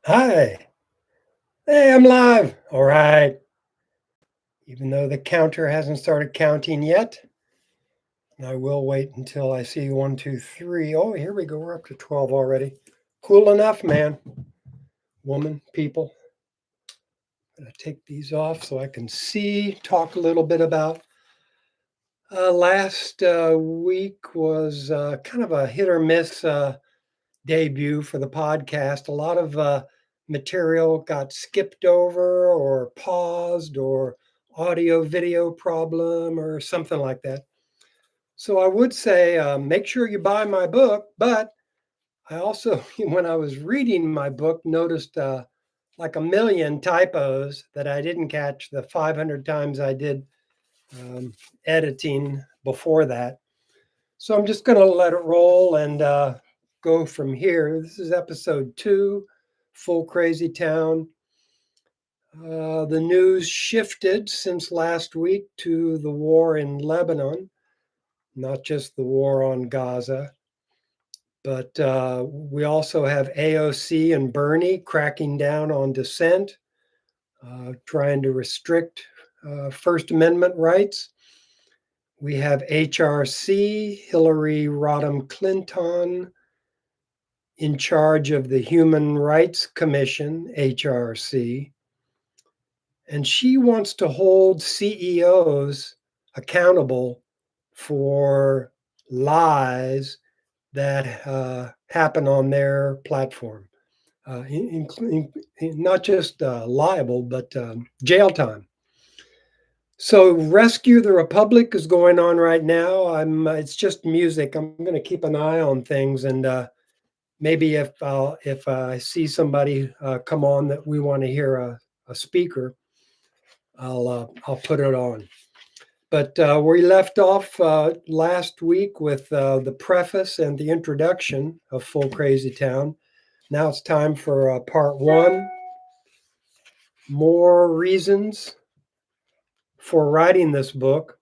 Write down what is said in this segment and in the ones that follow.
Hi. Hey, I'm live. All right. Even though the counter hasn't started counting yet, I will wait until I see one, two, three. Oh, here we go. We're up to 12 already. Cool enough, man. Woman, people. Gonna take these off so I can see, talk a little bit about. Last week was kind of a hit or miss debut for the podcast. A lot of material got skipped over or paused or audio video problem or something like that. So I would say make sure you buy my book. But I also, when I was reading my book, noticed like a million typos that I didn't catch the 500 times I did um, editing before that. So I'm just going to let it roll and go from here. This is episode 2, Full Crazy Town. The news shifted since last week to the war in Lebanon, not just the war on Gaza, but we also have AOC and Bernie cracking down on dissent, trying to restrict First Amendment rights. We have HRC, Hillary Rodham Clinton, in charge of the Human Rights Commission, HRC, and she wants to hold CEOs accountable for lies that happen on their platform, including not just liable, but jail time. So, Rescue the Republic is going on right now. It's just music. I'm going to keep an eye on things and maybe if I see somebody come on that we want to hear a speaker, I'll put it on. But we left off last week with the preface and the introduction of Full Crazy Town. Now it's time for part one. More reasons for writing this book.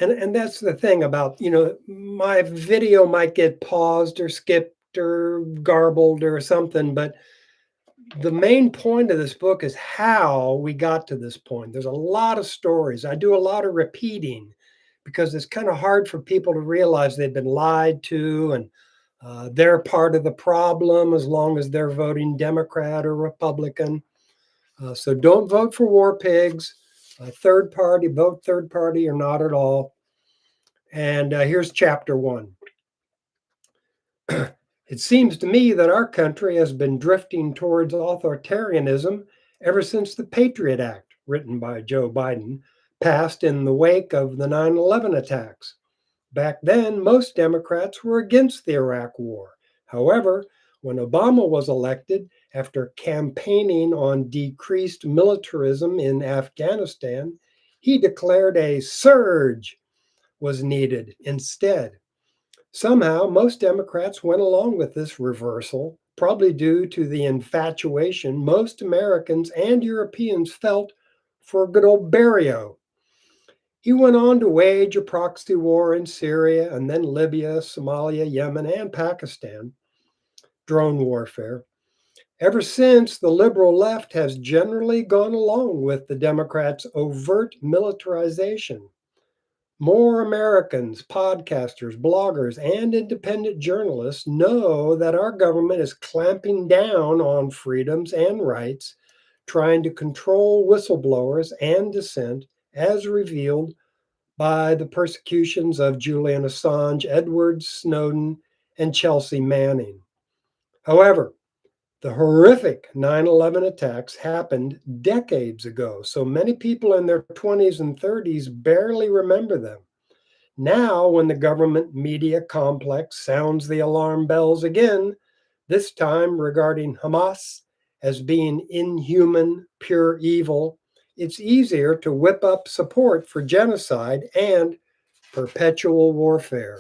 And that's the thing about, my video might get paused or skipped or garbled or something, but the main point of this book is how we got to this point. There's a lot of stories. I do a lot of repeating because it's kind of hard for people to realize they've been lied to and they're part of the problem as long as they're voting Democrat or Republican. So don't vote for war pigs. Third party, vote third party or not at all. And here's chapter 1. It seems to me that our country has been drifting towards authoritarianism ever since the Patriot Act, written by Joe Biden, passed in the wake of the 9/11 attacks. Back then, most Democrats were against the Iraq War. However, when Obama was elected, after campaigning on decreased militarism in Afghanistan, he declared a surge was needed instead. Somehow, most Democrats went along with this reversal, probably due to the infatuation most Americans and Europeans felt for good old Barrio. He went on to wage a proxy war in Syria and then Libya, Somalia, Yemen, and Pakistan, drone warfare. Ever since, the liberal left has generally gone along with the Democrats' overt militarization. More Americans, podcasters, bloggers, and independent journalists know that our government is clamping down on freedoms and rights, trying to control whistleblowers and dissent, as revealed by the persecutions of Julian Assange, Edward Snowden, and Chelsea Manning. However, the horrific 9/11 attacks happened decades ago, so many people in their 20s and 30s barely remember them. Now, when the government media complex sounds the alarm bells again, this time regarding Hamas as being inhuman, pure evil, it's easier to whip up support for genocide and perpetual warfare.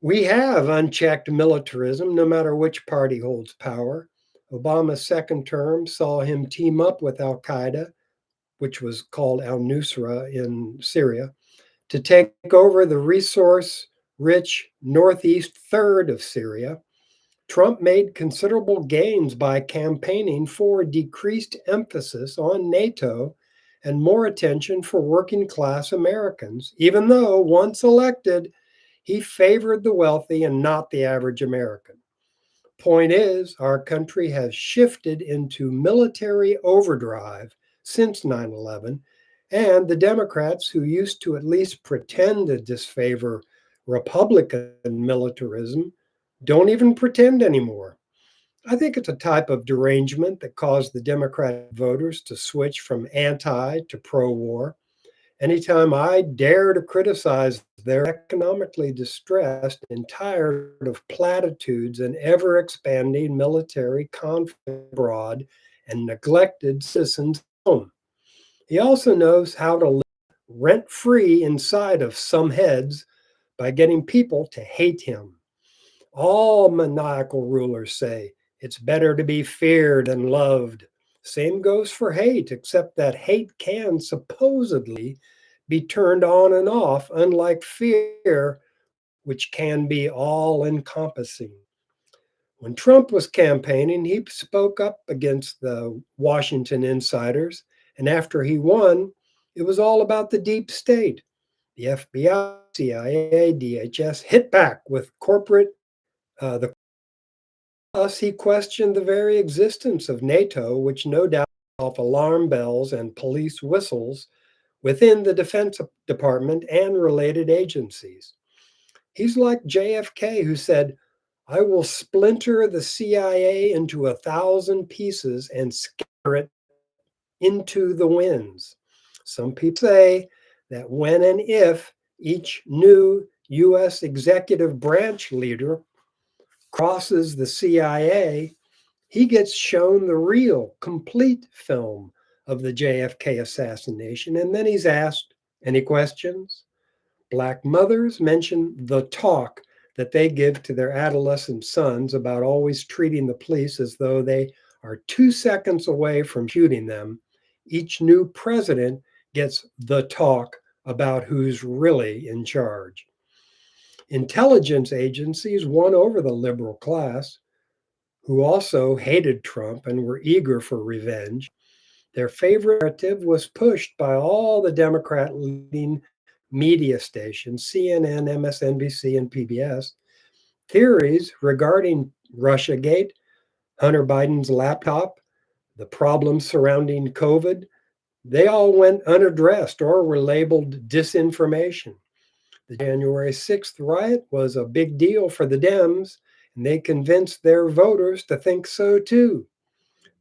We have unchecked militarism no matter which party holds power. Obama's second term saw him team up with Al Qaeda, which was called al Nusra in Syria, to take over the resource rich northeast third of Syria. Trump made considerable gains by campaigning for decreased emphasis on NATO and more attention for working class Americans, even though once elected, he favored the wealthy and not the average American. Point is, our country has shifted into military overdrive since 9/11, and the Democrats, who used to at least pretend to disfavor Republican militarism, don't even pretend anymore. I think it's a type of derangement that caused the Democratic voters to switch from anti to pro war. Anytime I dare to criticize, they're economically distressed and tired of platitudes and ever expanding military conflict abroad and neglected citizens at home. He also knows how to live rent free inside of some heads by getting people to hate him. All maniacal rulers say it's better to be feared than loved. Same goes for hate, except that hate can supposedly be turned on and off, unlike fear, which can be all encompassing. When Trump was campaigning, he spoke up against the Washington insiders, and after he won, it was all about the deep state. The FBI, CIA, DHS hit back with the Plus, he questioned the very existence of NATO, which no doubt set off alarm bells and police whistles within the Defense Department and related agencies. He's like JFK, who said, I will splinter the CIA into 1,000 pieces and scatter it into the winds. Some people say that when and if each new U.S. executive branch leader crosses the CIA, he gets shown the real, complete film of the JFK assassination, and then he's asked, any questions? Black mothers mention the talk that they give to their adolescent sons about always treating the police as though they are 2 seconds away from shooting them. Each new president gets the talk about who's really in charge. Intelligence agencies won over the liberal class, who also hated Trump and were eager for revenge. Their favorite narrative was pushed by all the Democrat leading media stations, CNN, MSNBC, and PBS. Theories regarding Russiagate, Hunter Biden's laptop, the problems surrounding COVID, they all went unaddressed or were labeled disinformation. The January 6th riot was a big deal for the Dems, and they convinced their voters to think so too.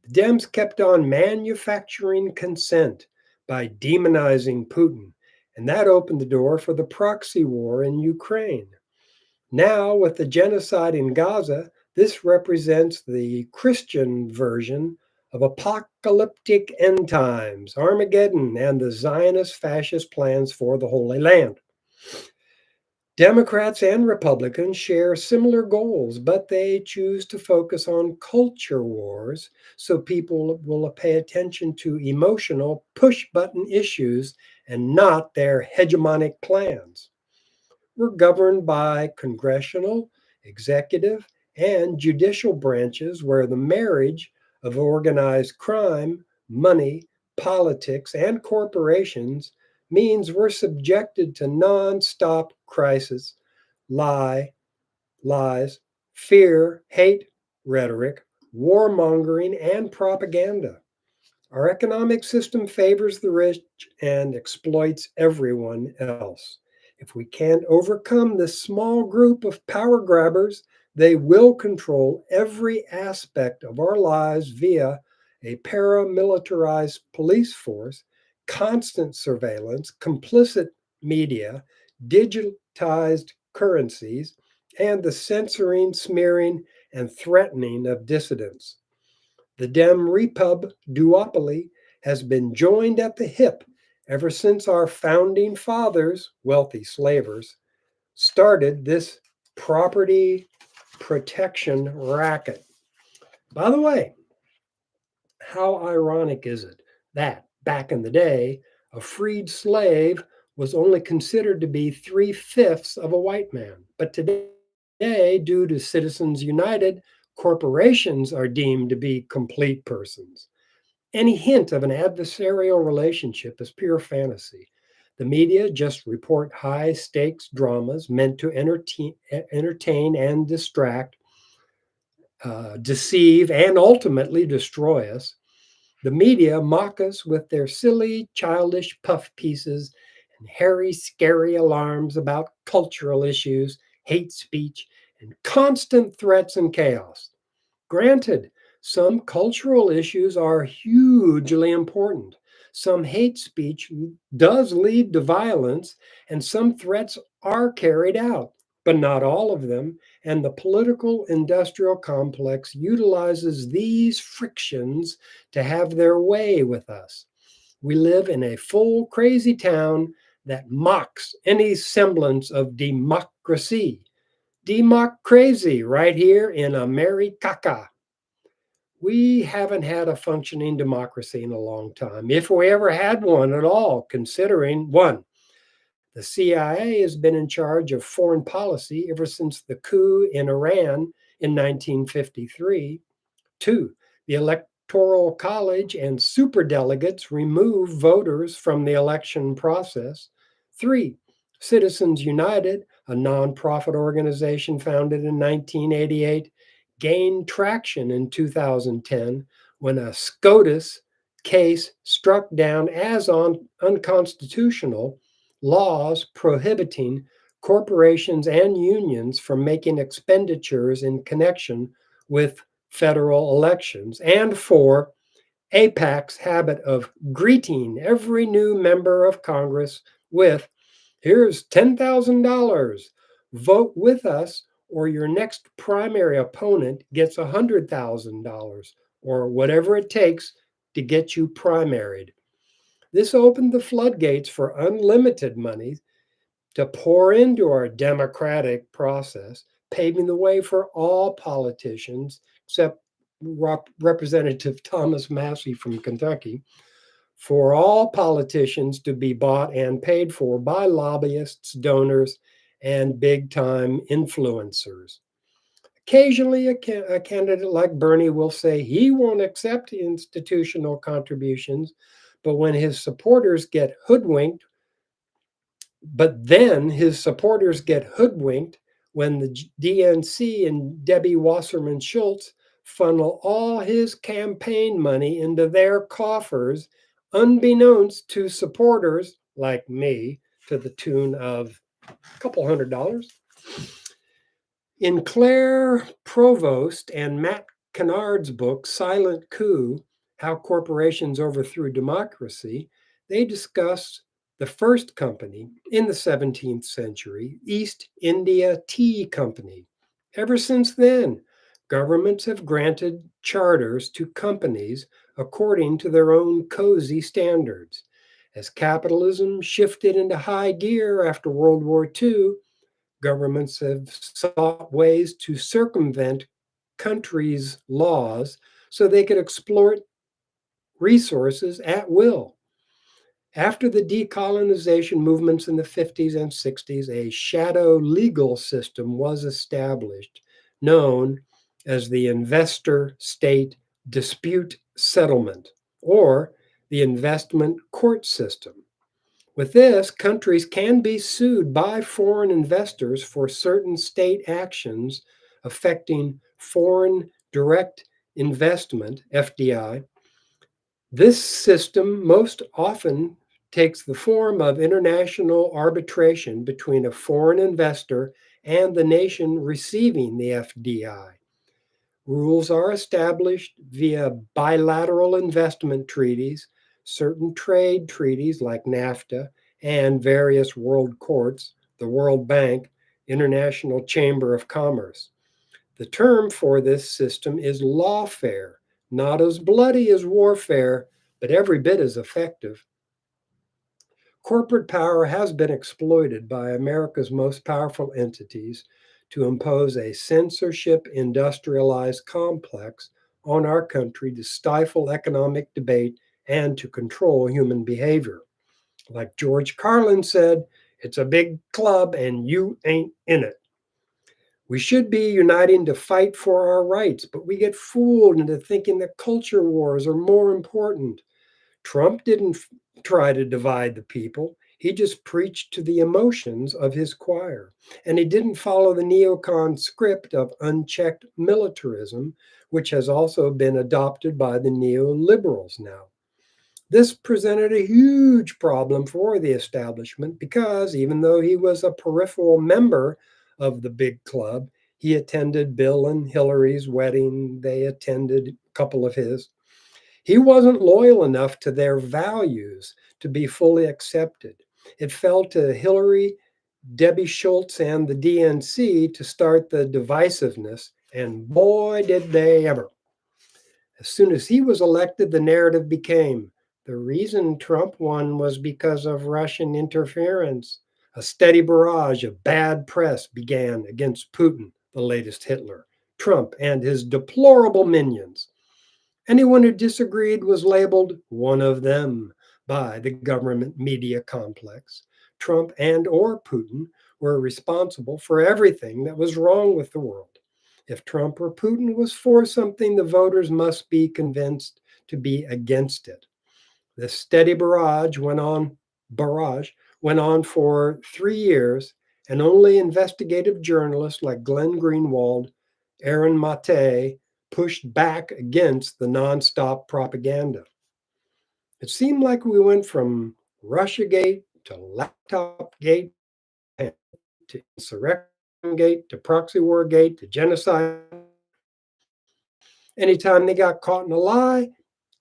The Dems kept on manufacturing consent by demonizing Putin, and that opened the door for the proxy war in Ukraine. Now, with the genocide in Gaza, this represents the Christian version of apocalyptic end times, Armageddon, and the Zionist fascist plans for the Holy Land. Democrats and Republicans share similar goals, but they choose to focus on culture wars so people will pay attention to emotional push button issues and not their hegemonic plans. We're governed by congressional, executive, and judicial branches where the marriage of organized crime, money, politics, and corporations means we're subjected to nonstop crisis, lies, fear, hate, rhetoric, warmongering, and propaganda. Our economic system favors the rich and exploits everyone else. If we can't overcome this small group of power grabbers, they will control every aspect of our lives via a paramilitarized police force, constant surveillance, complicit media, digitized currencies, and the censoring, smearing, and threatening of dissidents. The Dem Repub duopoly has been joined at the hip ever since our founding fathers, wealthy slavers, started this property protection racket. By the way, how ironic is it that back in the day, a freed slave was only considered to be 3/5 of a white man, but today, due to Citizens United, Corporations are deemed to be complete persons. Any hint of an adversarial relationship is pure fantasy. The media just report high stakes dramas meant to entertain and distract, deceive, and ultimately destroy us. The media mock us with their silly, childish puff pieces and hairy, scary alarms about cultural issues, hate speech, and constant threats and chaos. Granted, some cultural issues are hugely important. Some hate speech does lead to violence, and some threats are carried out, but not all of them. And the political industrial complex utilizes these frictions to have their way with us. We live in a full crazy town that mocks any semblance of democracy. Democracy right here in America. We haven't had a functioning democracy in a long time, if we ever had one at all, considering one, the CIA has been in charge of foreign policy ever since the coup in Iran in 1953. Two, the Electoral College and superdelegates remove voters from the election process. Three, Citizens United, a nonprofit organization founded in 1988, gained traction in 2010 when a SCOTUS case struck down as unconstitutional laws prohibiting corporations and unions from making expenditures in connection with federal elections. And four, AIPAC's habit of greeting every new member of Congress with, here's $10,000, vote with us, or your next primary opponent gets $100,000, or whatever it takes to get you primaried. This opened the floodgates for unlimited money to pour into our democratic process, paving the way for all politicians, except Representative Thomas Massie from Kentucky, for all politicians to be bought and paid for by lobbyists, donors, and big time influencers. Occasionally, a candidate like Bernie will say he won't accept institutional contributions, but when his supporters get hoodwinked but then his supporters get hoodwinked when the DNC and Debbie Wasserman Schultz funnel all his campaign money into their coffers, unbeknownst to supporters like me, to the tune of a couple $100. In Claire Provost and Matt Kennard's book, Silent Coup: How Corporations Overthrew Democracy, they discuss the first company in the 17th century, East India Tea Company. Ever since then, governments have granted charters to companies according to their own cozy standards. As capitalism shifted into high gear after World War II, governments have sought ways to circumvent countries' laws so they could exploit resources at will. After the decolonization movements in the 50s and 60s, a shadow legal system was established known as the Investor State Dispute Settlement, or the Investment Court System. With this, countries can be sued by foreign investors for certain state actions affecting foreign direct investment, FDI. This system most often takes the form of international arbitration between a foreign investor and the nation receiving the FDI. Rules are established via bilateral investment treaties, certain trade treaties like NAFTA, and various world courts, the World Bank, International Chamber of Commerce. The term for this system is lawfare, not as bloody as warfare, but every bit as effective. Corporate power has been exploited by America's most powerful entities to impose a censorship industrialized complex on our country to stifle economic debate and to control human behavior. Like George Carlin said, it's a big club and you ain't in it. We should be uniting to fight for our rights, but we get fooled into thinking that culture wars are more important. Trump didn't try to divide the people. He just preached to the emotions of his choir. And he didn't follow the neocon script of unchecked militarism, which has also been adopted by the neoliberals now. This presented a huge problem for the establishment because even though he was a peripheral member of the big club, he attended Bill and Hillary's wedding. They attended a couple of his. He wasn't loyal enough to their values to be fully accepted. It fell to Hillary, Debbie Schultz, and the DNC to start the divisiveness, and boy, did they ever. As soon as he was elected, the narrative became the reason Trump won was because of Russian interference. A steady barrage of bad press began against Putin, the latest Hitler, Trump, and his deplorable minions. Anyone who disagreed was labeled one of them by the government media complex. Trump and or Putin were responsible for everything that was wrong with the world. If Trump or Putin was for something, the voters must be convinced to be against it. This steady barrage went on for 3 years, and only investigative journalists like Glenn Greenwald, Aaron Mate pushed back against the nonstop propaganda. It seemed like we went from Russiagate to Laptopgate to Insurrection Gate to Proxy War Gate to Genocide. Anytime they got caught in a lie,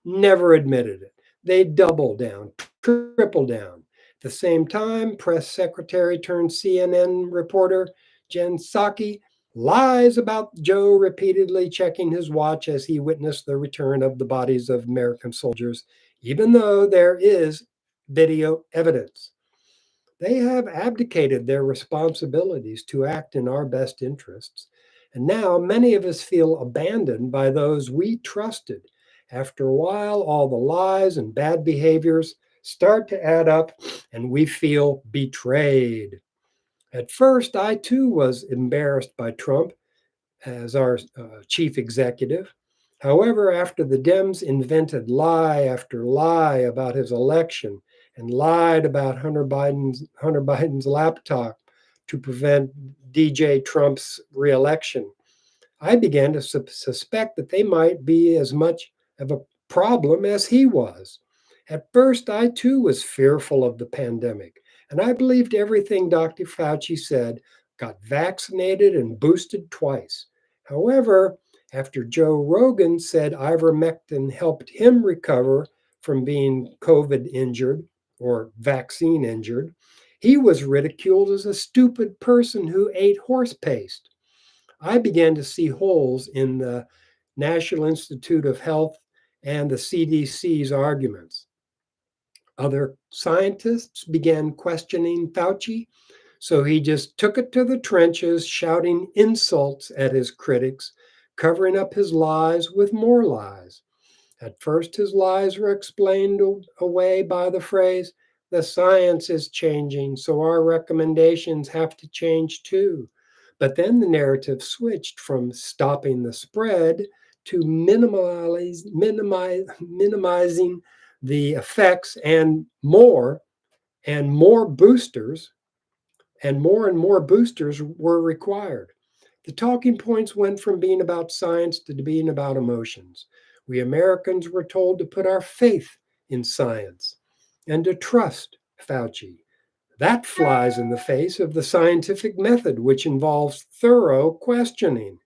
never admitted it. They doubled down, tripled down. At the same time, press secretary turned CNN reporter Jen Psaki lies about Joe repeatedly checking his watch as he witnessed the return of the bodies of American soldiers, even though there is video evidence. They have abdicated their responsibilities to act in our best interests. And now many of us feel abandoned by those we trusted. After a while, all the lies and bad behaviors start to add up, and we feel betrayed. At first, I too was embarrassed by Trump as our chief executive. However, after the Dems invented lie after lie about his election and lied about Hunter Biden's laptop to prevent DJ Trump's reelection, I began to suspect that they might be as much of a problem as he was. At first, I too was fearful of the pandemic, and I believed everything Dr. Fauci said, got vaccinated and boosted twice. However, after Joe Rogan said ivermectin helped him recover from being COVID injured or vaccine injured, he was ridiculed as a stupid person who ate horse paste. I began to see holes in the National Institute of Health and the CDC's arguments. Other scientists began questioning Fauci, so he just took it to the trenches, shouting insults at his critics, covering up his lies with more lies. At first, his lies were explained away by the phrase, the science is changing, so our recommendations have to change too. But then the narrative switched from stopping the spread to minimizing the effects and more boosters, and more boosters were required. The talking points went from being about science to being about emotions. We Americans were told to put our faith in science and to trust Fauci. That flies in the face of the scientific method, which involves thorough questioning.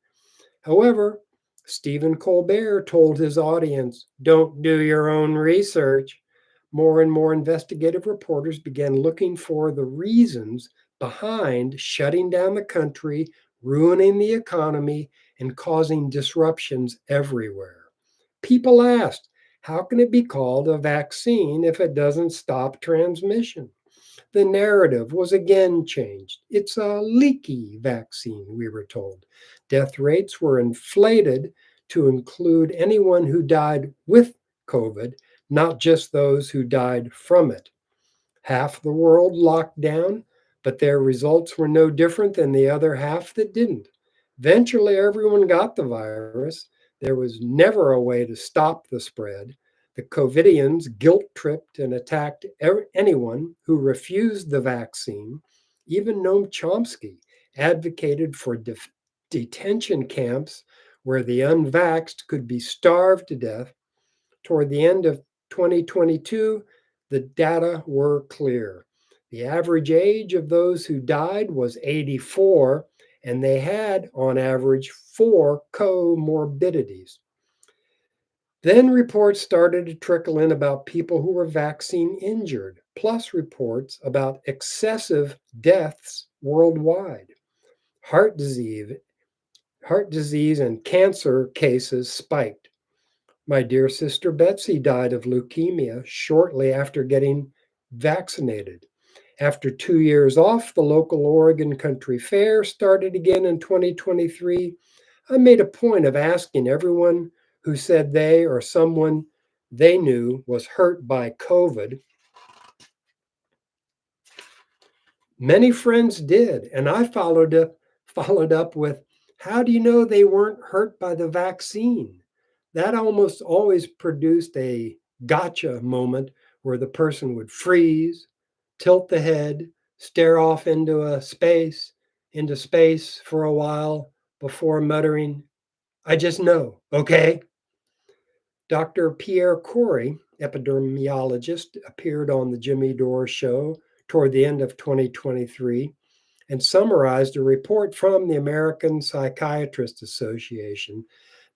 However, Stephen Colbert told his audience, don't do your own research. More and more investigative reporters began looking for the reasons behind shutting down the country, ruining the economy, and causing disruptions everywhere. People asked, how can it be called a vaccine if it doesn't stop transmission? The narrative was again changed. It's a leaky vaccine, we were told. Death rates were inflated to include anyone who died with COVID, not just those who died from it. Half the world locked down, but their results were no different than the other half that didn't. Eventually, everyone got the virus. There was never a way to stop the spread. The COVIDians guilt tripped and attacked anyone who refused the vaccine. Even Noam Chomsky advocated for detention camps where the unvaxxed could be starved to death. Toward the end of 2022, the data were clear. The average age of those who died was 84, and they had, on average, 4 comorbidities. Then reports started to trickle in about people who were vaccine injured, plus reports about excessive deaths worldwide. Heart disease, heart disease and cancer cases spiked. My dear sister Betsy died of leukemia shortly after getting vaccinated. After 2 years off, the local Oregon Country Fair started again in 2023. I made a point of asking everyone who said they or someone they knew was hurt by COVID. Many friends did, and I followed up with, how do you know they weren't hurt by the vaccine? That almost always produced a gotcha moment where the person would freeze, tilt the head, stare off into space for a while before muttering, I just know, okay? Dr. Pierre Corey, epidemiologist, appeared on the Jimmy Dore show toward the end of 2023 and summarized a report from the American Psychiatrist Association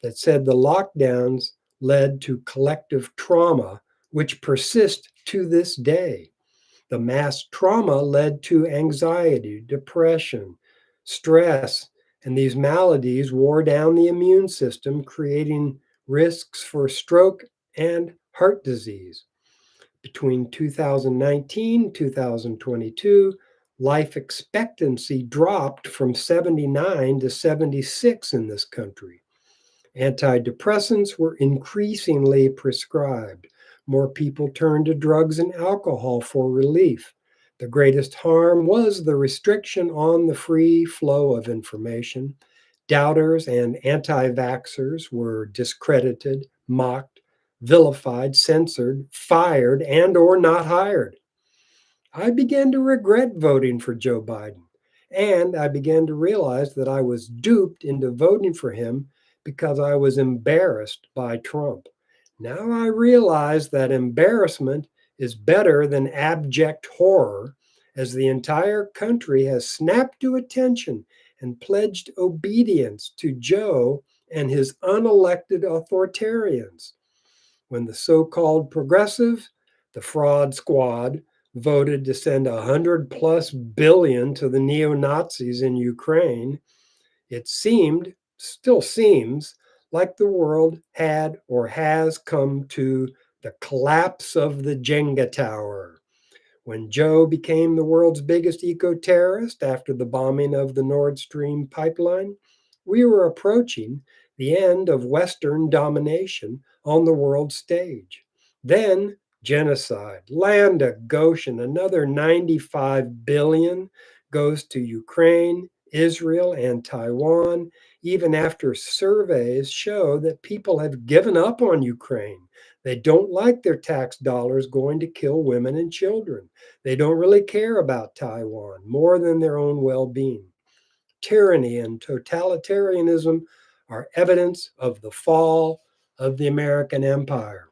that said the lockdowns led to collective trauma, which persists to this day. The mass trauma led to anxiety, depression, stress, and these maladies wore down the immune system, creating risks for stroke and heart disease. Between 2019 and 2022, life expectancy dropped from 79 to 76 in this country. Antidepressants were increasingly prescribed. More people turned to drugs and alcohol for relief. The greatest harm was the restriction on the free flow of information. Doubters and anti vaxxers were discredited, mocked, vilified, censored, fired, and or not hired. I began to regret voting for Joe Biden, and I began to realize that I was duped into voting for him because I was embarrassed by Trump. Now I realize that embarrassment is better than abject horror, as the entire country has snapped to attention and pledged obedience to Joe and his unelected authoritarians. When the so called progressives, the fraud squad, voted to send 100 plus billion to the neo Nazis in Ukraine, it still seems, like the world had or has come to the collapse of the Jenga tower. When Joe became the world's biggest eco terrorist after the bombing of the Nord Stream pipeline, we were approaching the end of Western domination on the world stage. Then genocide, land of Goshen, another 95 billion goes to Ukraine, Israel, and Taiwan, even after surveys show that people have given up on Ukraine. They don't like their tax dollars going to kill women and children. They don't really care about Taiwan more than their own well being. Tyranny and totalitarianism are evidence of the fall of the American empire.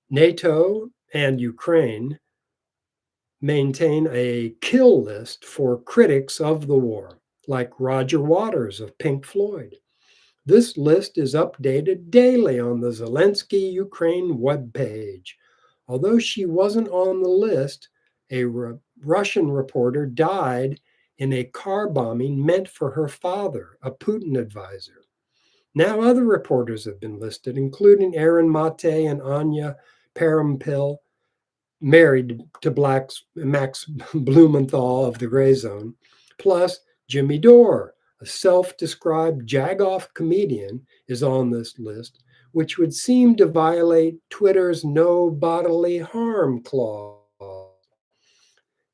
NATO and Ukraine maintain a kill list for critics of the war, like Roger Waters of Pink Floyd. This list is updated daily on the Zelensky Ukraine webpage. Although she wasn't on the list, a Russian reporter died in a car bombing meant for her father, a Putin advisor. Now, other reporters have been listed, including Aaron Mate and Anya Parampil, married to Max Blumenthal of the Gray Zone, plus Jimmy Dore, a self described jagoff comedian, is on this list, which would seem to violate Twitter's no bodily harm clause.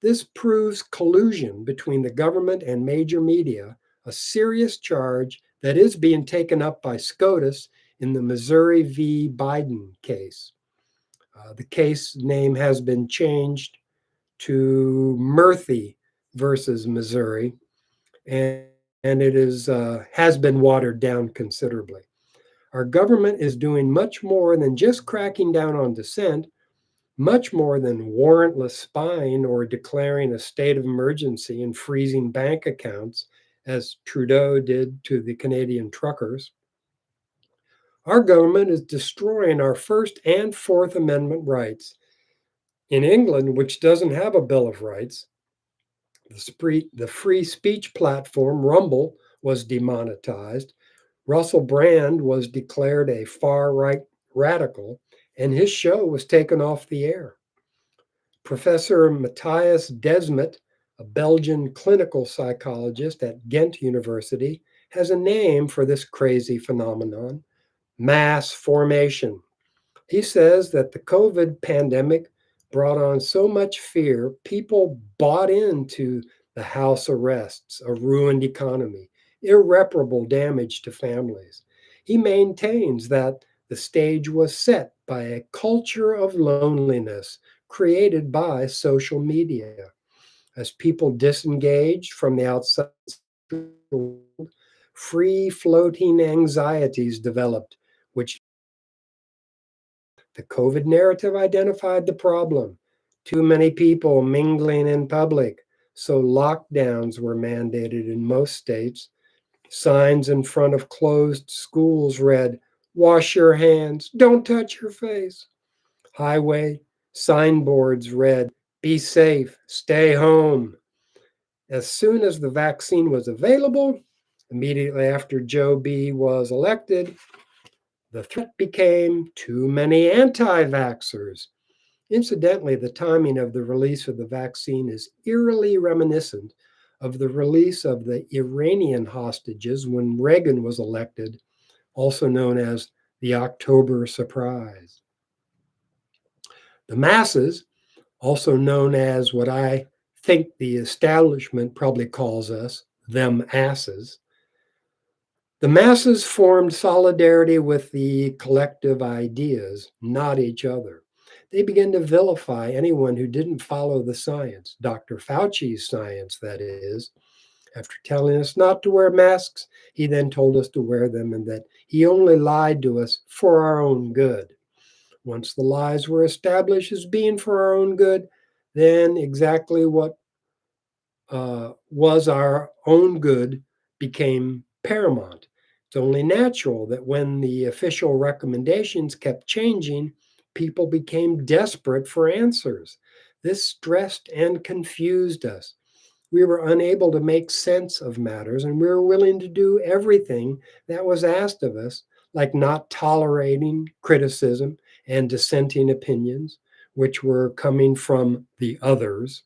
This proves collusion between the government and major media a serious charge that is being taken up by SCOTUS in the Missouri v. Biden case. The case name has been changed to Murphy versus Missouri, and it has been watered down considerably. Our government is doing much more than just cracking down on dissent, much more than warrantless spying or declaring a state of emergency and freezing bank accounts, as Trudeau did to the Canadian truckers. Our government is destroying our First and Fourth Amendment rights. In England, which doesn't have a Bill of Rights, the free speech platform Rumble was demonetized. Russell Brand was declared a far right radical, and his show was taken off the air. Professor Matthias Desmet, a Belgian clinical psychologist at Ghent University, has a name for this crazy phenomenon: mass formation. He says that the COVID pandemic brought on so much fear, people bought into the house arrests, a ruined economy, irreparable damage to families. He maintains that the stage was set by a culture of loneliness created by social media. As people disengaged from the outside world, free floating anxieties developed, which the COVID narrative identified the problem: too many people mingling in public, so lockdowns were mandated in most states. Signs in front of closed schools read, "Wash your hands, don't touch your face." Highway signboards read, "Be safe, stay home." As soon as the vaccine was available, immediately after Joe B. was elected, the threat became too many anti vaxxers. Incidentally, the timing of the release of the vaccine is eerily reminiscent of the release of the Iranian hostages when Reagan was elected, also known as the October Surprise. The masses, also known as what I think the establishment probably calls us, them asses, the masses formed solidarity with the collective ideas, not each other. They began to vilify anyone who didn't follow the science, Dr. Fauci's science, that is. After telling us not to wear masks, he then told us to wear them and that he only lied to us for our own good. Once the lies were established as being for our own good, then exactly what was our own good became paramount. It's only natural that when the official recommendations kept changing, people became desperate for answers. This stressed and confused us. We were unable to make sense of matters, and we were willing to do everything that was asked of us, like not tolerating criticism and dissenting opinions, which were coming from the others,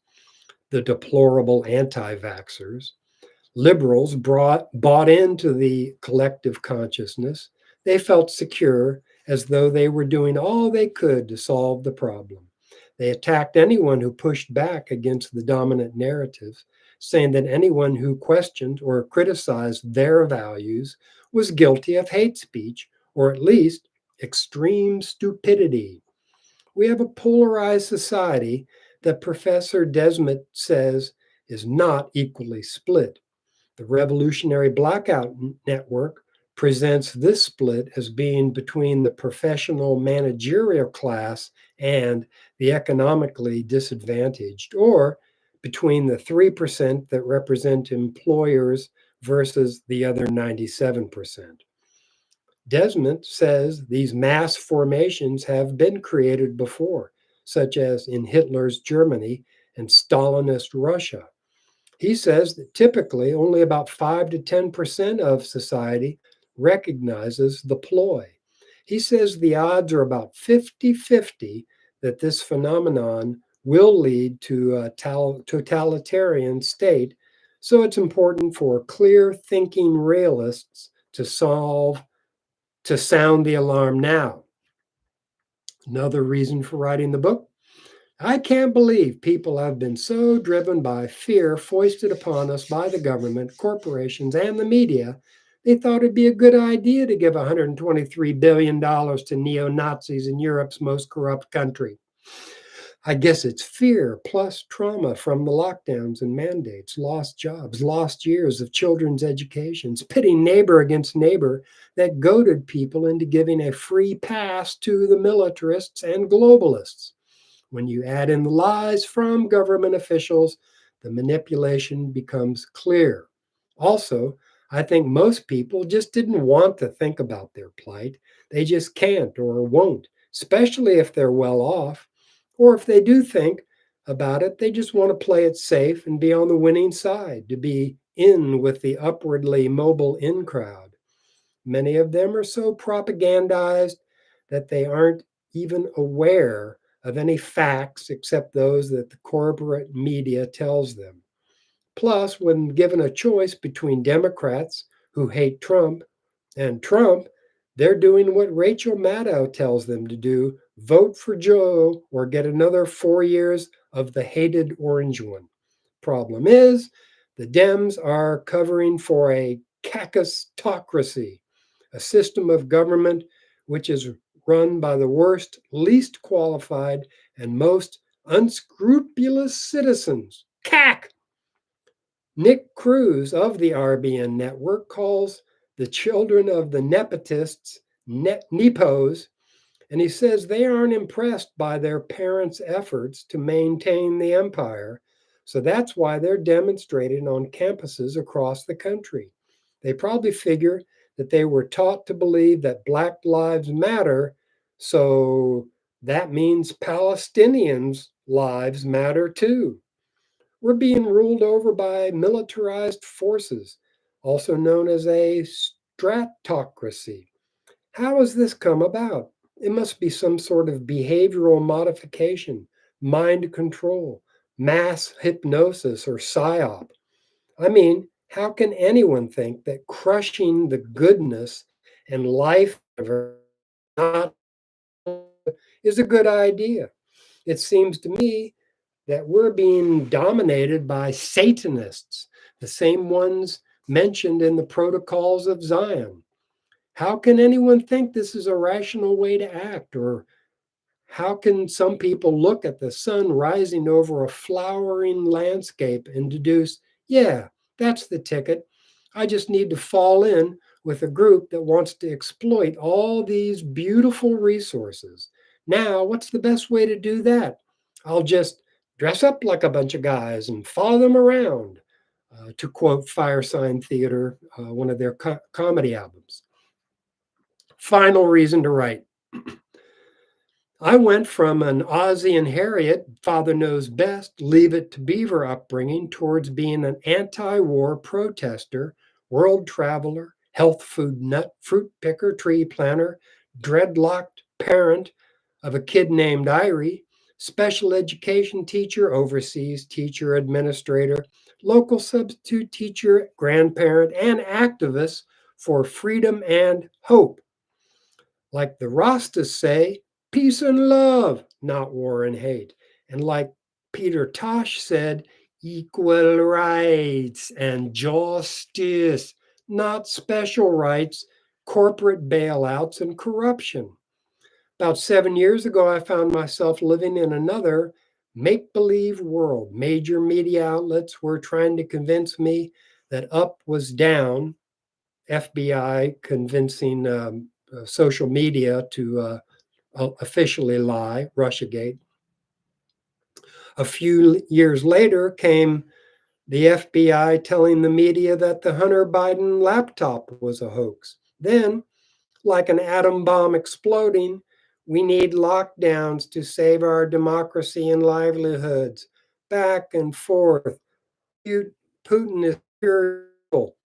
the deplorable anti vaxxers. Liberals bought into the collective consciousness. They felt secure, as though they were doing all they could to solve the problem. They attacked anyone who pushed back against the dominant narratives, saying that anyone who questioned or criticized their values was guilty of hate speech, or at least extreme stupidity. We have a polarized society that Professor Desmet says is not equally split. The Revolutionary Blackout Network presents this split as being between the professional managerial class and the economically disadvantaged, or between the 3% that represent employers versus the other 97%. Desmet says these mass formations have been created before, such as in Hitler's Germany and Stalinist Russia. He says that typically only about 5 to 10% of society recognizes the ploy. He says the odds are about 50-50 that this phenomenon will lead to a totalitarian state, so it's important for clear thinking realists to sound the alarm now. Another reason for writing the book: I can't believe people have been so driven by fear foisted upon us by the government, corporations, and the media. They thought it'd be a good idea to give $123 billion to neo Nazis in Europe's most corrupt country. I guess it's fear plus trauma from the lockdowns and mandates, lost jobs, lost years of children's educations, pitting neighbor against neighbor that goaded people into giving a free pass to the militarists and globalists. When you add in the lies from government officials, the manipulation becomes clear. Also, I think most people just didn't want to think about their plight. They just can't or won't, especially if they're well off. Or if they do think about it, they just want to play it safe and be on the winning side, to be in with the upwardly mobile in crowd. Many of them are so propagandized that they aren't even aware of any facts except those that the corporate media tells them. Plus, when given a choice between Democrats who hate Trump and Trump, they're doing what Rachel Maddow tells them to do: vote for Joe or get another 4 years of the hated orange one. Problem is, the Dems are covering for a caucusocracy, a system of government which is run by the worst, least qualified, and most unscrupulous citizens. CAC! Nick Cruz of the RBN network calls the children of the nepotists nepos, and he says they aren't impressed by their parents' efforts to maintain the empire. So that's why they're demonstrating on campuses across the country. They probably figure that they were taught to believe that Black Lives Matter, so that means Palestinians' lives matter too. We're being ruled over by militarized forces, also known as a stratocracy. How has this come about? It must be some sort of behavioral modification, mind control, mass hypnosis, or psyop. I mean, how can anyone think that crushing the goodness and life of not is a good idea? It seems to me that we're being dominated by Satanists, the same ones mentioned in the Protocols of Zion. How can anyone think this is a rational way to act? Or how can some people look at the sun rising over a flowering landscape and deduce, yeah, that's the ticket. I just need to fall in with a group that wants to exploit all these beautiful resources. Now, what's the best way to do that? I'll just dress up like a bunch of guys and follow them around, to quote Firesign Theater, one of their comedy albums. Final reason to write. I went from an Ozzie and Harriet, Father Knows Best, Leave It to Beaver upbringing towards being an anti war protester, world traveler, health food nut, fruit picker, tree planter, dreadlocked parent of a kid named Irie, special education teacher, overseas teacher, administrator, local substitute teacher, grandparent, and activist for freedom and hope. Like the Rastas say, peace and love, not war and hate. And like Peter Tosh said, equal rights and justice, not special rights, corporate bailouts, and corruption. About 7 years ago, I found myself living in another make believe world. Major media outlets were trying to convince me that up was down, FBI convincing social media to officially lie, Russiagate. A few years later came the FBI telling the media that the Hunter Biden laptop was a hoax. Then, like an atom bomb exploding, we need lockdowns to save our democracy and livelihoods. Back and forth. Putin is spiritual.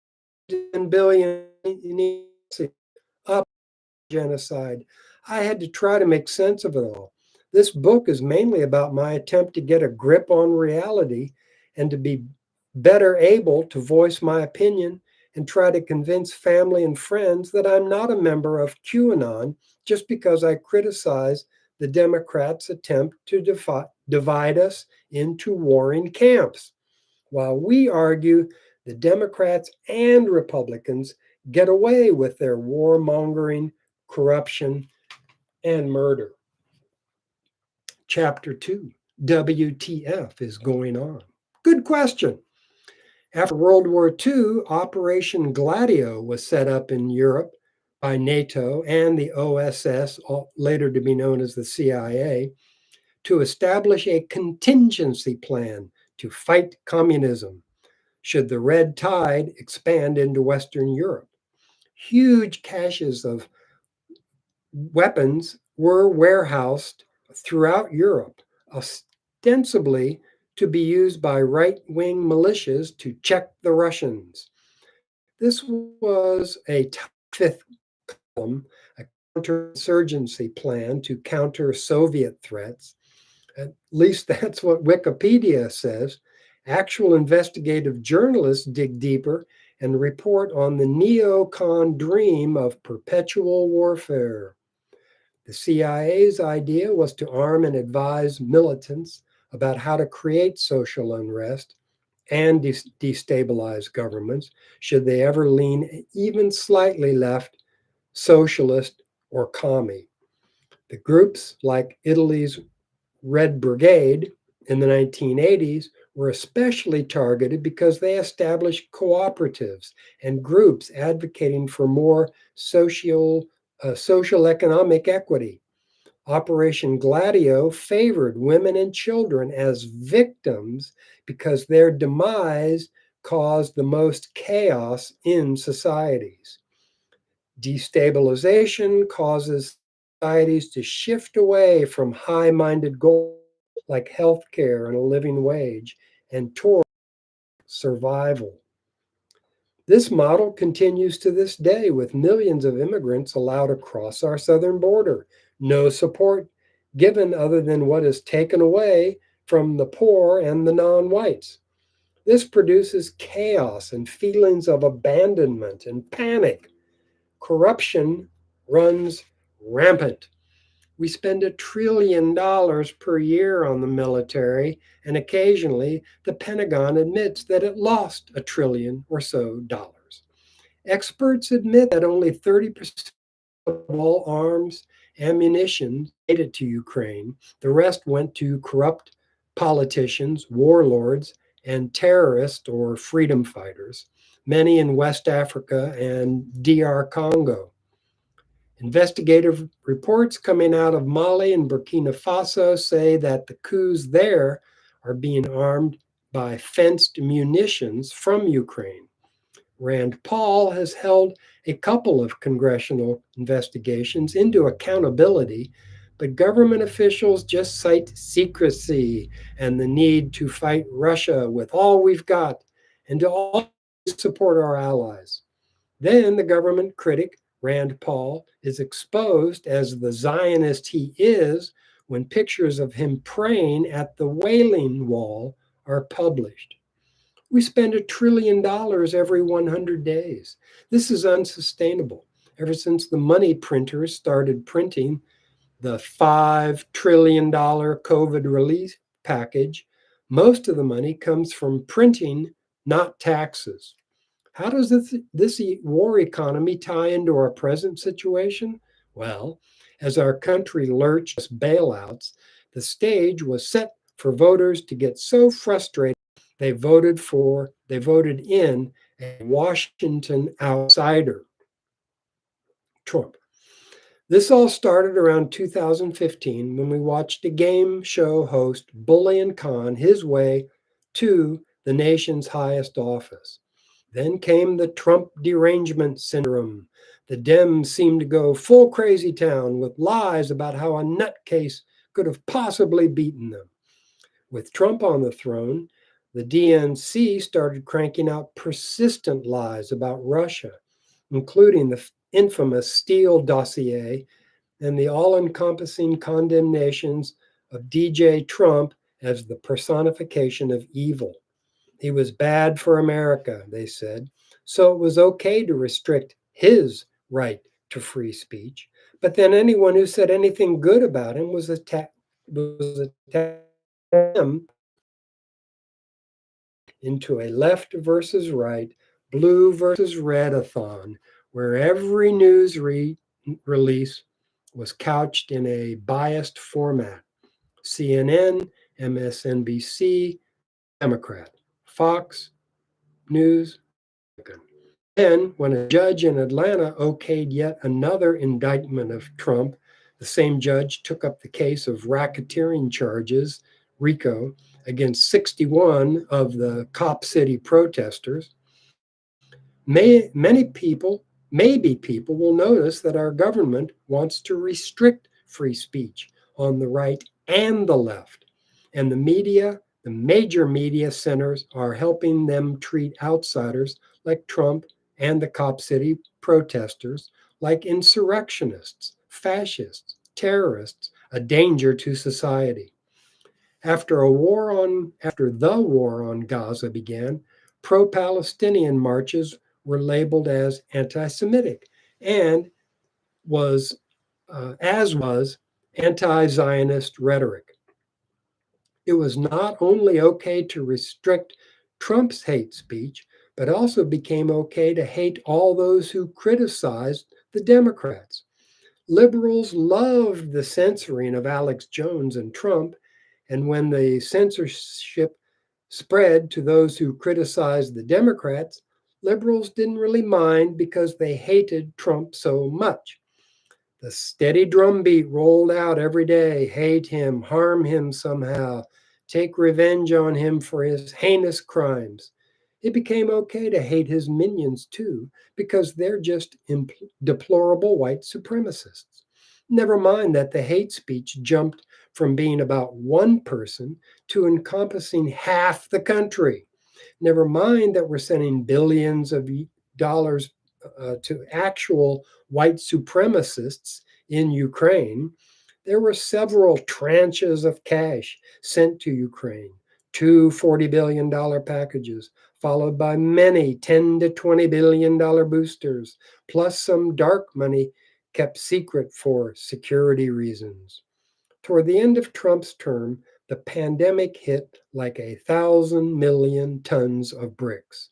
10 billion up genocide. I had to try to make sense of it all. This book is mainly about my attempt to get a grip on reality and to be better able to voice my opinion and try to convince family and friends that I'm not a member of QAnon just because I criticize the Democrats attempt to divide us into warring camps, while we argue the Democrats and Republicans get away with their warmongering, corruption, and murder. Chapter 2, WTF is going on? Good question. After World War II, Operation Gladio was set up in Europe by NATO and the OSS, later to be known as the CIA, to establish a contingency plan to fight communism should the red tide expand into Western Europe. Huge caches of weapons were warehoused throughout Europe, ostensibly to be used by right wing militias to check the Russians. This was a fifth column, a counterinsurgency plan to counter Soviet threats. At least that's what Wikipedia says. Actual investigative journalists dig deeper and report on the neocon dream of perpetual warfare. The CIA's idea was to arm and advise militants about how to create social unrest and destabilize governments should they ever lean even slightly left, socialist, or commie. The groups like Italy's Red Brigade in the 1980s were especially targeted because they established cooperatives and groups advocating for more social economic equity. Operation Gladio favored women and children as victims because their demise caused the most chaos in societies. Destabilization causes societies to shift away from high minded goals like healthcare and a living wage and toward survival. This model continues to this day with millions of immigrants allowed across our southern border. No support given other than what is taken away from the poor and the non whites. This produces chaos and feelings of abandonment and panic. Corruption runs rampant. We spend $1 trillion per year on the military, and occasionally the Pentagon admits that it lost $1 trillion or so dollars. Experts admit that only 30% of all arms, ammunition made it to Ukraine. The rest went to corrupt politicians, warlords, and terrorists or freedom fighters, many in West Africa and DR Congo. Investigative reports coming out of Mali and Burkina Faso say that the coups there are being armed by fenced munitions from Ukraine. Rand Paul has held a couple of congressional investigations into accountability, but government officials just cite secrecy and the need to fight Russia with all we've got and to always support our allies. Then the government critic, Rand Paul, is exposed as the Zionist he is when pictures of him praying at the Wailing Wall are published. We spend $1 trillion every 100 days. This is unsustainable. Ever since the money printers started printing the $5 trillion COVID relief package, most of the money comes from printing, not taxes. How does this war economy tie into our present situation? Well, as our country lurched bailouts, the stage was set for voters to get so frustrated they voted in a Washington outsider, Trump. This all started around 2015 when we watched a game show host bully and con his way to the nation's highest office. Then came the Trump derangement syndrome. The Dems seemed to go full crazy town with lies about how a nutcase could have possibly beaten them. With Trump on the throne, the DNC started cranking out persistent lies about Russia, including the infamous Steele dossier and the all encompassing condemnations of DJ Trump as the personification of evil. He was bad for America, they said, so it was okay to restrict his right to free speech. But then anyone who said anything good about him was attacked him into a left versus right, blue versus red-a-thon, where every release was couched in a biased format. CNN, MSNBC, Democrat, Fox News. Then, when a judge in Atlanta okayed yet another indictment of Trump, the same judge took up the case of racketeering charges, RICO, against 61 of the Cop City protesters. Many people, maybe people, will notice that our government wants to restrict free speech on the right and the left. And the media, the major media centers, are helping them treat outsiders like Trump and the Cop City protesters like insurrectionists, fascists, terrorists, a danger to society. After the war on Gaza began, pro-Palestinian marches were labeled as anti-Semitic, and was as was anti-Zionist rhetoric. It was not only okay to restrict Trump's hate speech, but also became okay to hate all those who criticized the Democrats. Liberals loved the censoring of Alex Jones and Trump, and when the censorship spread to those who criticized the Democrats, liberals didn't really mind because they hated Trump so much. The steady drumbeat rolled out every day: hate him, harm him somehow, take revenge on him for his heinous crimes. It became okay to hate his minions too, because they're just deplorable white supremacists. Never mind that the hate speech jumped from being about one person to encompassing half the country. Never mind that we're sending billions of dollars to actual white supremacists in Ukraine. There were several tranches of cash sent to Ukraine, two $40 billion packages, followed by many $10 to $20 billion boosters, plus some dark money kept secret for security reasons. Toward the end of Trump's term, the pandemic hit like 1,000,000,000 tons of bricks.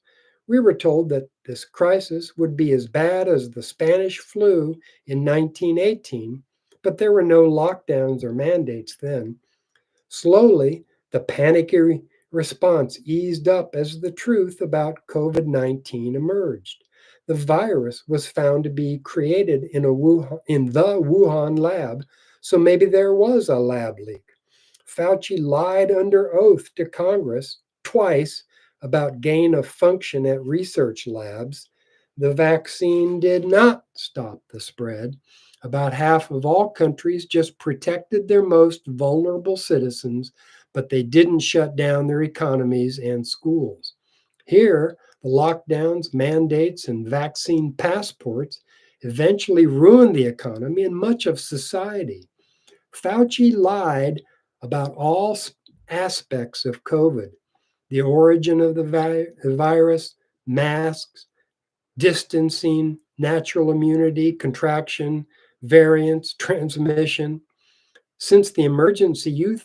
We were told that this crisis would be as bad as the Spanish flu in 1918, but there were no lockdowns or mandates then. Slowly, the panicky response eased up as the truth about COVID 19 emerged. The virus was found to be created in the Wuhan lab, so maybe there was a lab leak. Fauci lied under oath to Congress twice about gain of function at research labs. The vaccine did not stop the spread. About half of all countries just protected their most vulnerable citizens, but they didn't shut down their economies and schools. Here, the lockdowns, mandates, and vaccine passports eventually ruined the economy and much of society. Fauci lied about all aspects of COVID: the origin of the virus, masks, distancing, natural immunity, contraction, variants, transmission. Since the emergency use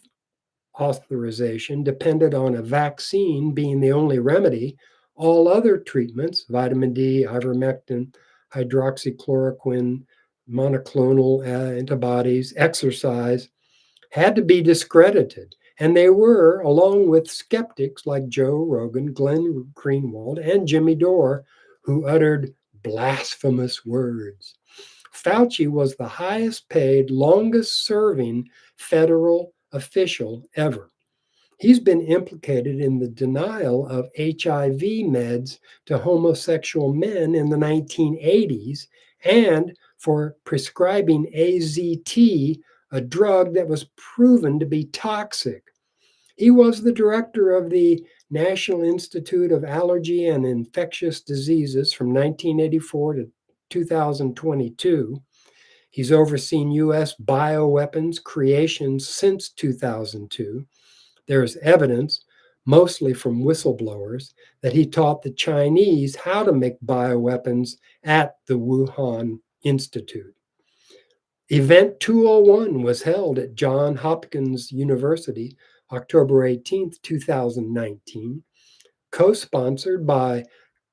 authorization depended on a vaccine being the only remedy, all other treatments, vitamin D, ivermectin, hydroxychloroquine, monoclonal antibodies, exercise, had to be discredited. And they were, along with skeptics like Joe Rogan, Glenn Greenwald, and Jimmy Dore, who uttered blasphemous words. Fauci was the highest paid, longest serving federal official ever. He's been implicated in the denial of HIV meds to homosexual men in the 1980s and for prescribing AZT, a drug that was proven to be toxic. He was the director of the National Institute of Allergy and Infectious Diseases from 1984 to 2022. He's overseen U.S. bioweapons creation since 2002. There is evidence, mostly from whistleblowers, that he taught the Chinese how to make bioweapons at the Wuhan Institute. Event 201 was held at Johns Hopkins University October 18th, 2019, co-sponsored by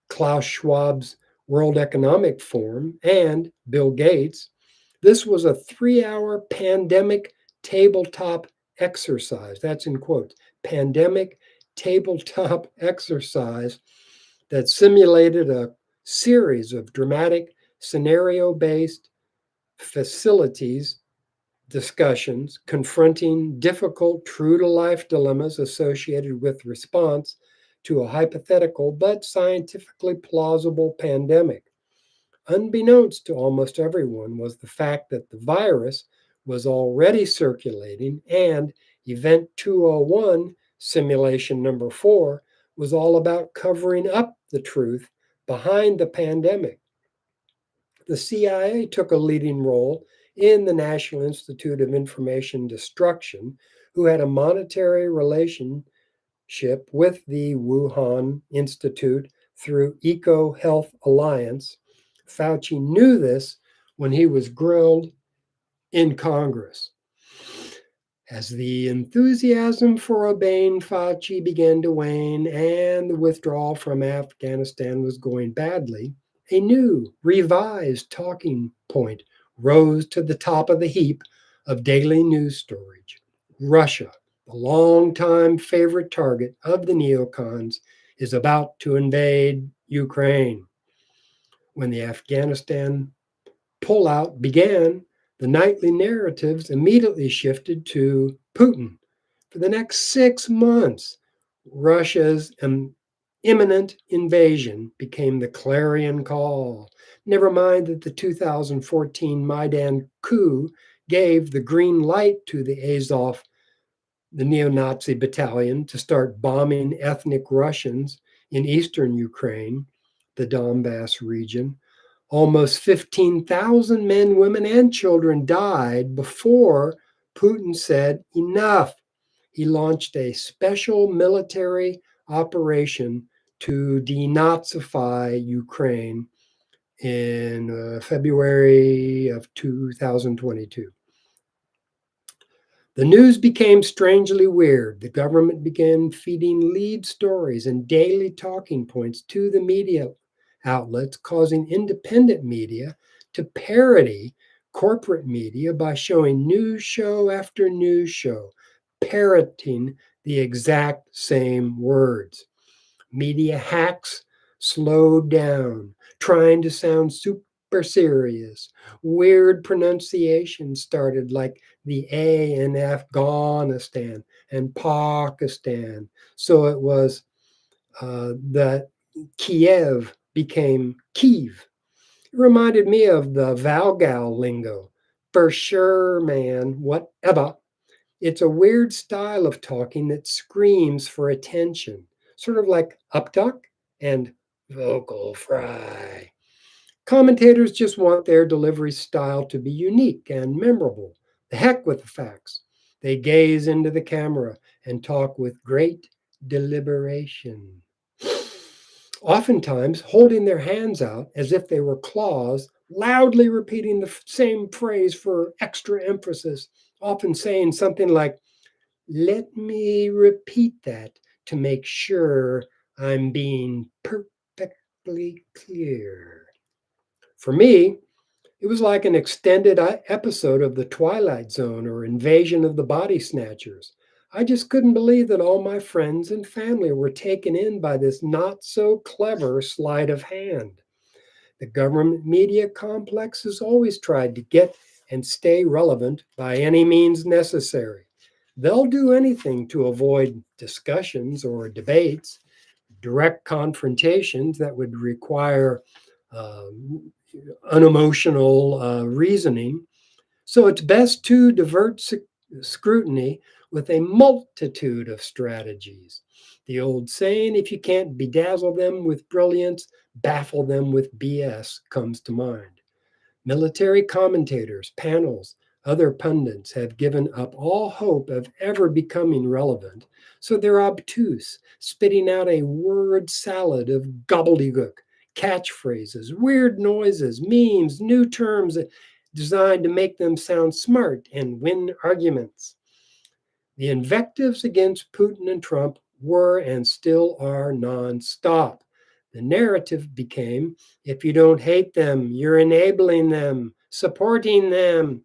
Klaus Schwab's World Economic Forum and Bill Gates. This was a 3-hour pandemic tabletop exercise. That's in quotes. Pandemic tabletop exercise that simulated a series of dramatic scenario based facilities discussions confronting difficult, true to life dilemmas associated with response to a hypothetical but scientifically plausible pandemic. Unbeknownst to almost everyone was the fact that the virus was already circulating, and Event 201, simulation number 4, was all about covering up the truth behind the pandemic. The CIA took a leading role in the National Institute of Information Destruction, who had a monetary relationship with the Wuhan Institute through Eco Health Alliance. Fauci knew this when he was grilled in Congress. As the enthusiasm for obeying Fauci began to wane and the withdrawal from Afghanistan was going badly, a new, revised talking point rose to the top of the heap of daily news storage. Russia, the longtime favorite target of the neocons, is about to invade Ukraine. When the Afghanistan pullout began, the nightly narratives immediately shifted to Putin. For the next 6 months, Russia's imminent invasion became the clarion call. Never mind that the 2014 Maidan coup gave the green light to the Azov, the neo Nazi battalion, to start bombing ethnic Russians in eastern Ukraine, the Donbass region. Almost 15,000 men, women, and children died before Putin said enough. He launched a special military operation to denazify Ukraine in February of 2022. The news became strangely weird. The government began feeding lead stories and daily talking points to the media outlets, causing independent media to parody corporate media by showing news show after news show, parroting the exact same words. Media hacks slowed down, trying to sound super serious. Weird pronunciation started, like the A in Afghanistan and Pakistan. So it was that Kiev became Kiev. It reminded me of the Valgal lingo. For sure, man, whatever. It's a weird style of talking that screams for attention, sort of like uptalk and vocal fry. Commentators just want their delivery style to be unique and memorable. The heck with the facts. They gaze into the camera and talk with great deliberation, oftentimes holding their hands out as if they were claws, loudly repeating the same phrase for extra emphasis, often saying something like, "Let me repeat that to make sure I'm being perfectly clear." For me, it was like an extended episode of The Twilight Zone or Invasion of the Body Snatchers. I just couldn't believe that all my friends and family were taken in by this not so clever sleight of hand. The government media complex has always tried to get and stay relevant by any means necessary. They'll do anything to avoid discussions or debates, direct confrontations that would require unemotional reasoning. So it's best to divert scrutiny with a multitude of strategies. The old saying, if you can't bedazzle them with brilliance, baffle them with BS, comes to mind. Military commentators, panels, other pundits have given up all hope of ever becoming relevant, so they're obtuse, spitting out a word salad of gobbledygook, catchphrases, weird noises, memes, new terms designed to make them sound smart and win arguments. The invectives against Putin and Trump were and still are nonstop. The narrative became, if you don't hate them, you're enabling them, supporting them.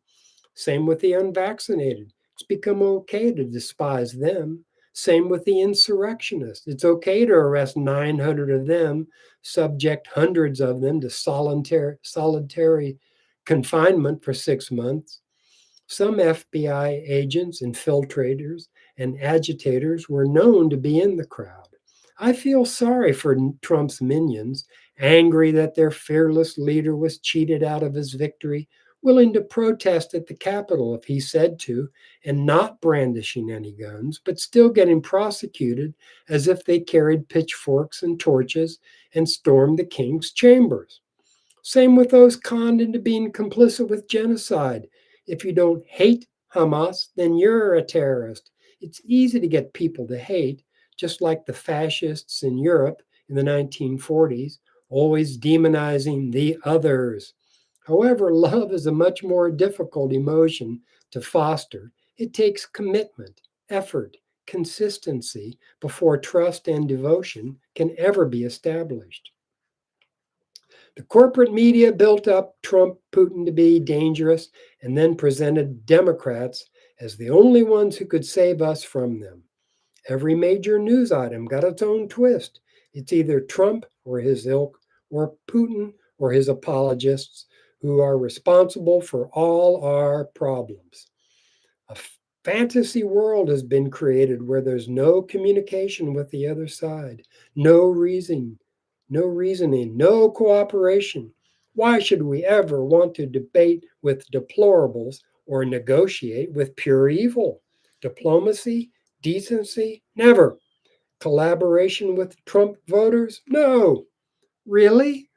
Same with the unvaccinated. It's become okay to despise them. Same with the insurrectionists. It's okay to arrest 900 of them, subject hundreds of them to solitary confinement for 6 months. Some FBI agents, infiltrators, and agitators were known to be in the crowd. I feel sorry for Trump's minions, angry that their fearless leader was cheated out of his victory, willing to protest at the Capitol if he said to, and not brandishing any guns, but still getting prosecuted as if they carried pitchforks and torches and stormed the king's chambers. Same with those conned into being complicit with genocide. If you don't hate Hamas, then you're a terrorist. It's easy to get people to hate, just like the fascists in Europe in the 1940s, always demonizing the others. However, love is a much more difficult emotion to foster. It takes commitment, effort, consistency before trust and devotion can ever be established. The corporate media built up Trump Putin to be dangerous and then presented Democrats as the only ones who could save us from them. Every major news item got its own twist. It's either Trump or his ilk, or Putin or his apologists who are responsible for all our problems. A fantasy world has been created where there's no communication with the other side, no reasoning, no cooperation. Why should we ever want to debate with deplorables or negotiate with pure evil? Diplomacy, decency, never. Collaboration with Trump voters? No. Really?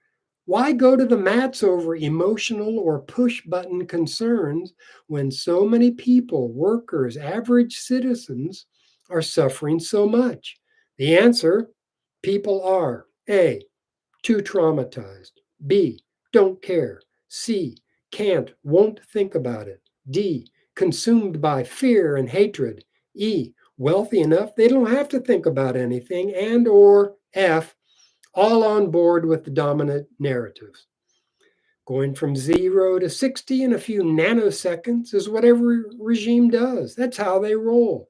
Why go to the mats over emotional or push button concerns when so many people, workers, average citizens, are suffering so much? The answer: people are A, too traumatized, B, don't care, C, can't, won't think about it, D, consumed by fear and hatred, E, wealthy enough they don't have to think about anything, and or F, all on board with the dominant narratives. Going from 0 to 60 in a few nanoseconds is what every regime does. That's how they roll.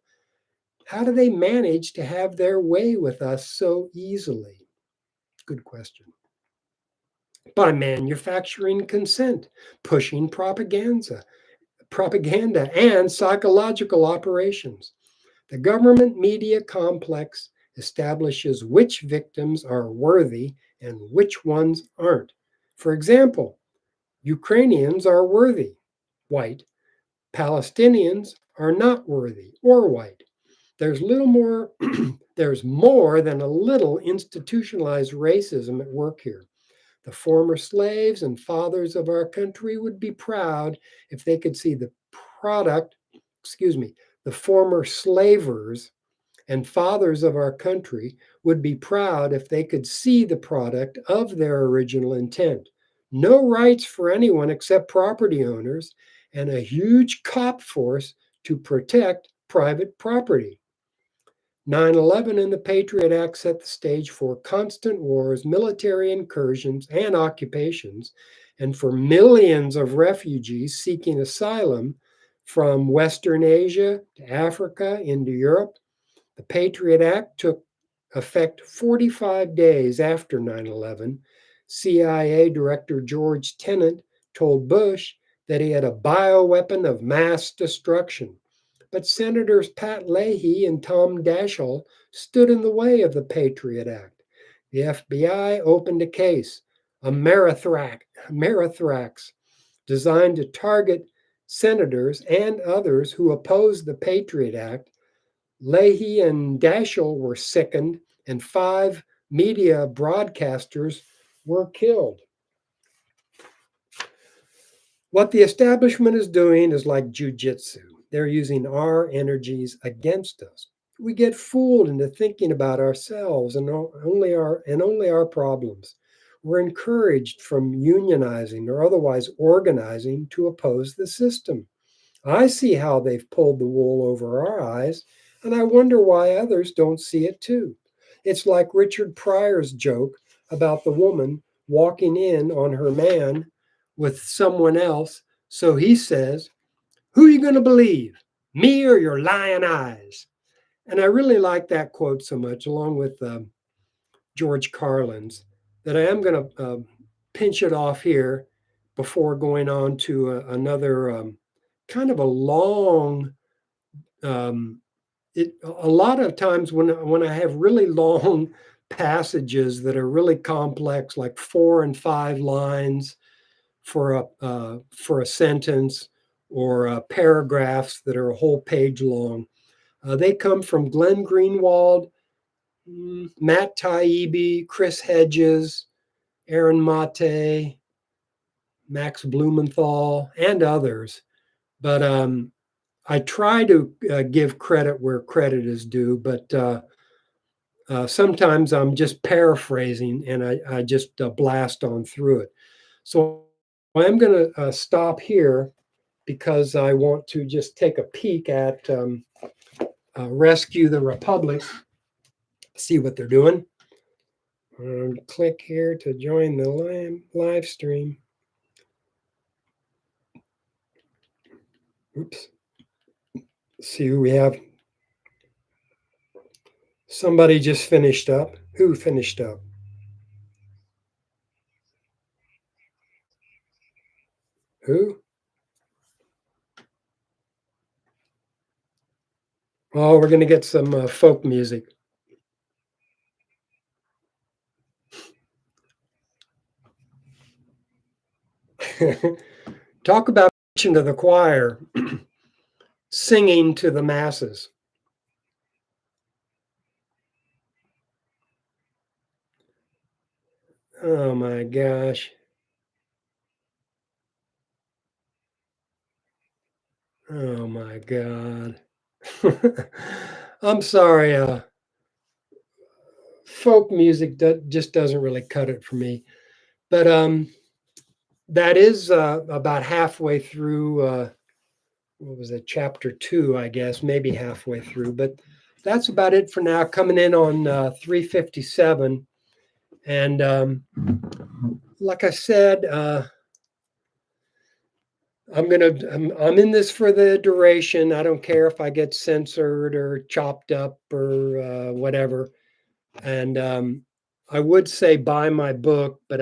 How do they manage to have their way with us so easily? Good question. By manufacturing consent, pushing propaganda and psychological operations. The government media complex establishes which victims are worthy and which ones aren't. For example, Ukrainians are worthy, white. Palestinians are not worthy, or white. There's little more there's more than a little institutionalized racism at work here. The former slaves and fathers of our country would be proud if they could see the product, excuse me, the former slavers and fathers of our country would be proud if they could see the product of their original intent. No rights for anyone except property owners, and a huge cop force to protect private property. 9/11 and the Patriot Act set the stage for constant wars, military incursions, and occupations, and for millions of refugees seeking asylum from Western Asia to Africa into Europe. The Patriot Act took effect 45 days after 9/11. CIA Director George Tenet told Bush that he had a bioweapon of mass destruction. But Senators Pat Leahy and Tom Daschle stood in the way of the Patriot Act. The FBI opened a case, Amerithrax, designed to target senators and others who opposed the Patriot Act. Leahy and Daschle were sickened, and 5 media broadcasters were killed. What the establishment is doing is like jujitsu. They're using our energies against us. We get fooled into thinking about ourselves and only our problems. were encouraged from unionizing or otherwise organizing to oppose the system. I see how they've pulled the wool over our eyes, and I wonder why others don't see it too. It's like Richard Pryor's joke about the woman walking in on her man with someone else. So he says, "Who are you going to believe, me or your lying eyes?" And I really like that quote so much, along with George Carlin's, that I am going to pinch it off here before going on to another kind of a long. Um, a lot of times when I have really long passages that are really complex, like 4 and 5 lines for a sentence, or paragraphs that are a whole page long, they come from Glenn Greenwald, Matt Taibbi, Chris Hedges, Aaron Mate, Max Blumenthal, and others. But I try to give credit where credit is due, but sometimes I'm just paraphrasing and I just blast on through it. So I'm going to stop here because I want to just take a peek at Rescue the Republic, see what they're doing. Click here to join the live stream. Oops. See who we have. Somebody just finished up. Who finished up? Who? Oh, we're going to get some folk music. Talk about preaching to the choir, singing to the masses. Oh my gosh. Oh my God. I'm sorry. Folk music just doesn't really cut it for me. But that is about halfway through. What was it? Chapter 2, I guess, maybe halfway through. But that's about it for now. Coming in on 357, and like I said, I'm in this for the duration. I don't care if I get censored or chopped up or whatever. And I would say buy my book, but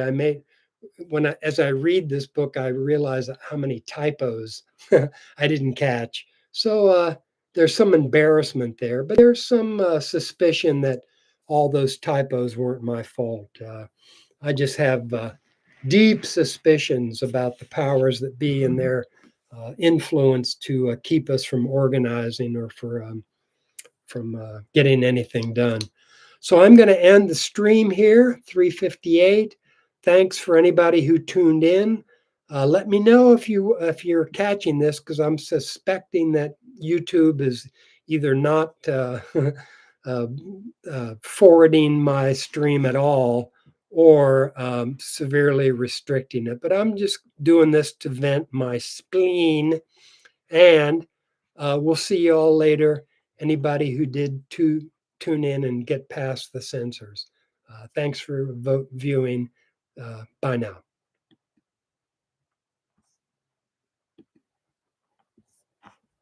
as I read this book, I realize how many typos I didn't catch. So there's some embarrassment there, but there's some suspicion that all those typos weren't my fault. I just have deep suspicions about the powers that be and their influence to keep us from organizing or from getting anything done. So I'm going to end the stream here, 358. Thanks for anybody who tuned in. Let me know if you're catching this, because I'm suspecting that YouTube is either not forwarding my stream at all, or severely restricting it. But I'm just doing this to vent my spleen, and we'll see you all later. Anybody who did tune in and get past the censors. Thanks for viewing. Bye now.